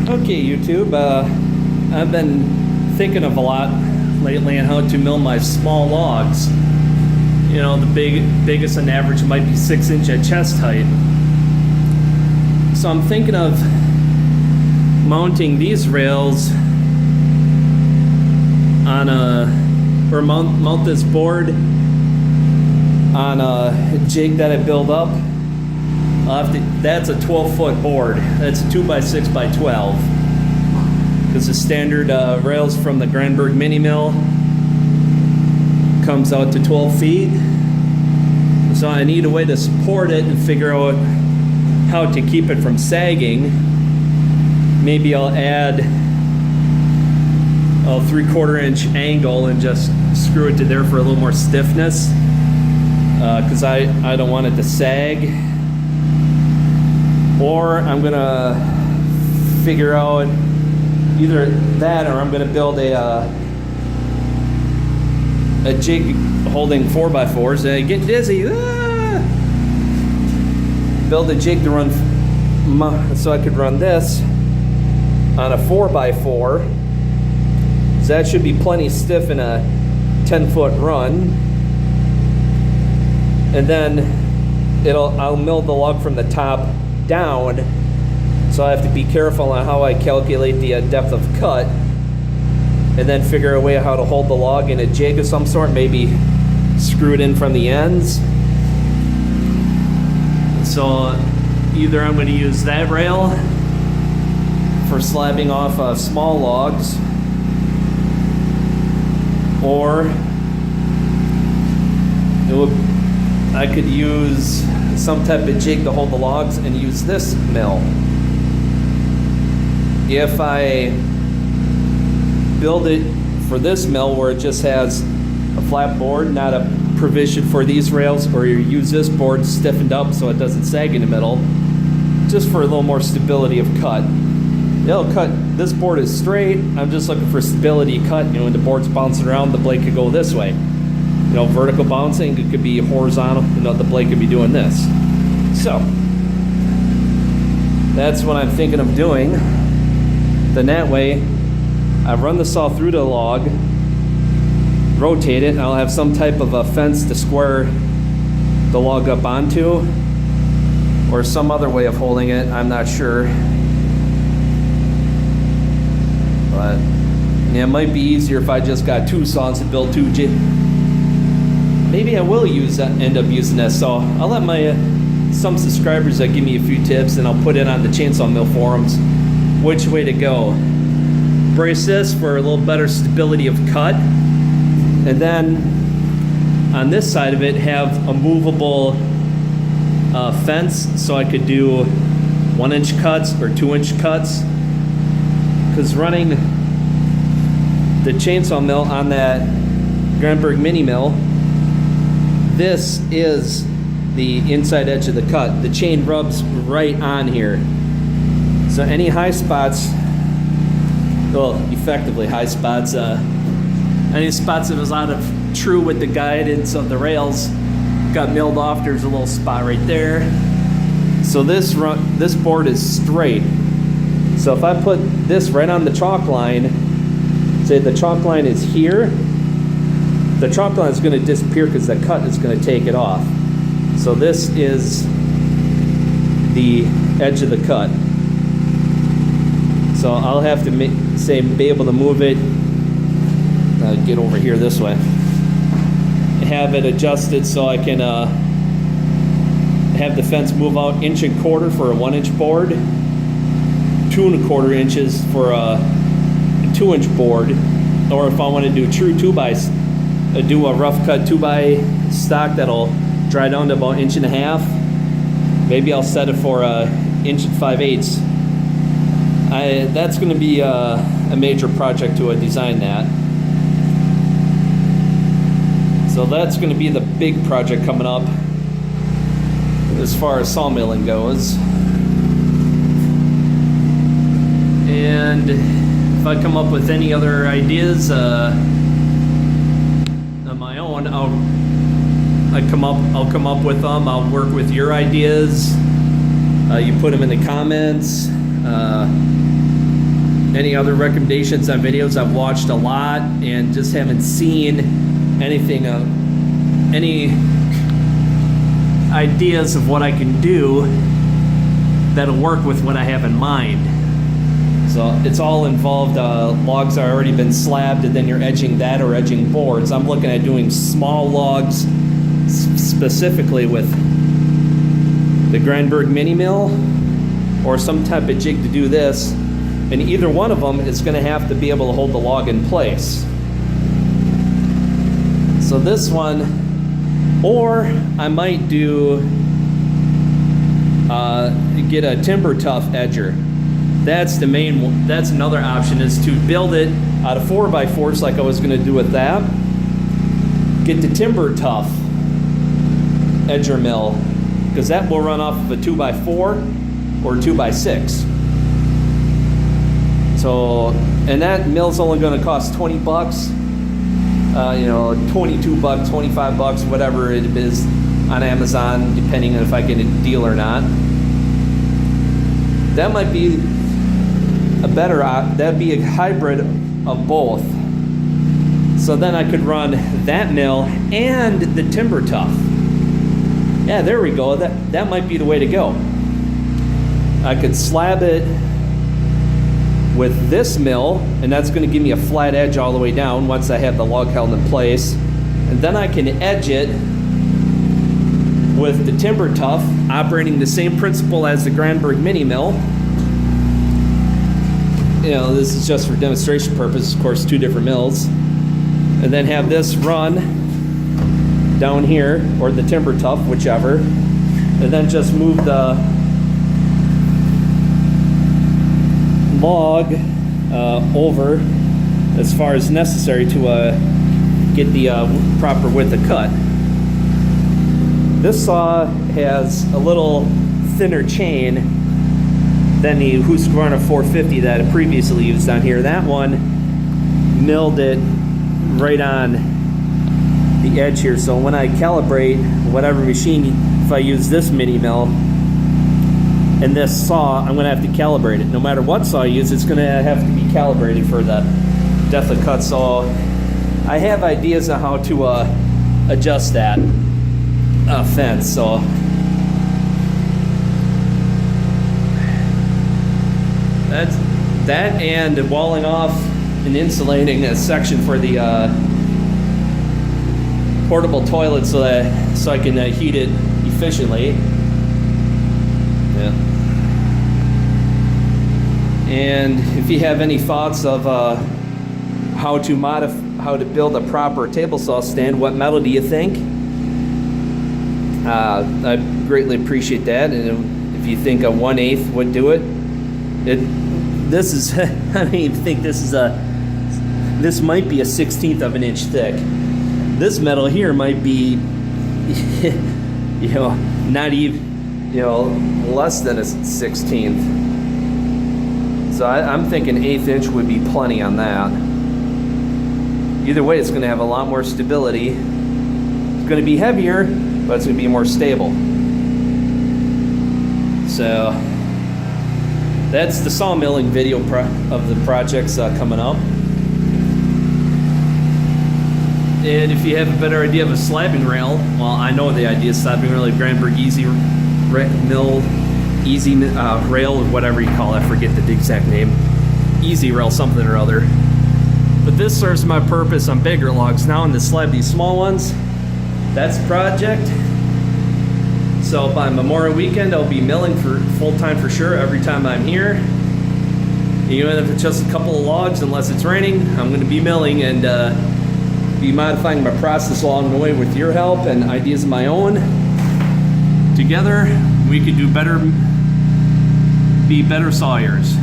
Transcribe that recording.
Okay, YouTube, I've been thinking of a lot lately on how to mill my small logs. You know, the biggest on average might be 6 inch at chest height. So I'm thinking of mounting these rails on mount this board on a jig that I build up. That's a 12-foot board. That's a 2x6x12. Because the standard rails from the Granberg mini mill comes out to 12 feet. So I need a way to support it and figure out how to keep it from sagging. Maybe I'll add a 3/4 inch angle and just screw it to there for a little more stiffness. Because I don't want it to sag. Or I'm gonna figure out either that, or I'm gonna build a jig holding 4x4s. I get dizzy. Build a jig to run, so I could run this on a 4x4. So that should be plenty stiff in a 10-foot run. And then I'll mill the log from the top down, so I have to be careful on how I calculate the depth of cut, and then figure a way how to hold the log in a jig of some sort, maybe screw it in from the ends. So either I'm going to use that rail for slabbing off small logs, or I could use some type of jig to hold the logs and use this mill. If I build it for this mill where it just has a flat board, not a provision for these rails, or you use this board stiffened up so it doesn't sag in the middle, just for a little more stability of cut. It'll cut, this board is straight, I'm just looking for stability cut. You know, when the board's bouncing around, the blade could go this way. You know, vertical bouncing, it could be horizontal, you know, the blade could be doing this. So, that's what I'm thinking of doing. Then that way, I run the saw through the log, rotate it, and I'll have some type of a fence to square the log up onto, or some other way of holding it, I'm not sure. But, yeah, it might be easier if I just got two saws and build two jigs. Maybe I will end up using that saw. I'll let some subscribers that give me a few tips, and I'll put it on the chainsaw mill forums which way to go. Brace this for a little better stability of cut, and then on this side of it have a movable fence, so I could do 1-inch cuts or 2-inch cuts. Because running the chainsaw mill on that Granberg mini mill, this is the inside edge of the cut. The chain rubs right on here. So any high spots, well, effectively high spots, any spots that was out of true with the guidance of the rails got milled off. There's a little spot right there. So this board is straight. So if I put this right on the chalk line, say the chalk line is here, the chalk line is going to disappear because the cut is going to take it off. So this is the edge of the cut. So I'll have to be able to move it, get over here this way, have it adjusted so I can have the fence move out 1.25 inches for a 1-inch board, 2.25 inches for a 2-inch board, or if I want to do true do a rough cut 2x stock that'll dry down to about 1.5 inches. Maybe I'll set it for 1 5/8 inches. That's going to be a major project to design that. So that's going to be the big project coming up as far as sawmilling goes. And if I come up with any other ideas on my own, I'll come up with them. I'll work with your ideas. You put them in the comments. any other recommendations on videos. I've watched a lot and just haven't seen anything of any ideas of what I can do that'll work with what I have in mind. So it's all involved, logs are already been slabbed and then you're edging that or edging boards. I'm looking at doing small logs specifically with the Granberg mini mill or some type of jig to do this. And either one of them is going to have to be able to hold the log in place. So this one, or I might do, get a timber tough edger. That's the main one. That's another option, is to build it out of 4x4s like I was going to do with that. Get the timber tough edger mill, because that will run off of a 2x4 or 2x6. So, and that mill's only going to cost 20 bucks, you know, 22 bucks, 25 bucks, whatever it is on Amazon, depending on if I get a deal or not. That might be a better, that'd be a hybrid of both. So then I could run that mill and the timber tough. Yeah, there we go. That might be the way to go. I could slab it with this mill, and that's going to give me a flat edge all the way down once I have the log held in place. And then I can edge it with the timber tough, operating the same principle as the Granberg mini mill. You know, this is just for demonstration purposes, of course, 2 different mills. And then have this run down here, or the timber tough, whichever. And then just move the log over as far as necessary to get the proper width of cut. This saw has a little thinner chain than the Husqvarna 450 that I previously used on here. That one milled it right on the edge here, so when I calibrate whatever machine, if I use this mini mill and this saw, I'm going to have to calibrate it. No matter what saw I use, it's going to have to be calibrated for the depth of cut. So I have ideas on how to adjust that fence. So that's that, and walling off and insulating a section for the portable toilet so I can heat it efficiently. Yeah. And if you have any thoughts of how to build a proper table saw stand, what metal do you think? I greatly appreciate that. And if you think a 1/8 would do it, this is I don't even think this might be a 1/16 of an inch thick. This metal here might be, you know, not even, you know, less than a 1/16. So I'm thinking 1/8 inch would be plenty on that. Either way, it's going to have a lot more stability. It's going to be heavier, but it's going to be more stable. So that's the sawmilling video of the projects coming up. And if you have a better idea of a slabbing rail, well, I know the idea of slabbing rail, like Granberg Easy Mill, Easy Rail, or whatever you call it, I forget the exact name. Easy Rail something or other. But this serves my purpose on bigger logs. Now, on to slab these small ones, that's the project. So by Memorial Weekend, I'll be milling for full-time for sure every time I'm here. Even if it's just a couple of logs, unless it's raining, I'm going to be milling and be modifying my process along the way with your help and ideas of my own. Together, we could do better, be better sawyers.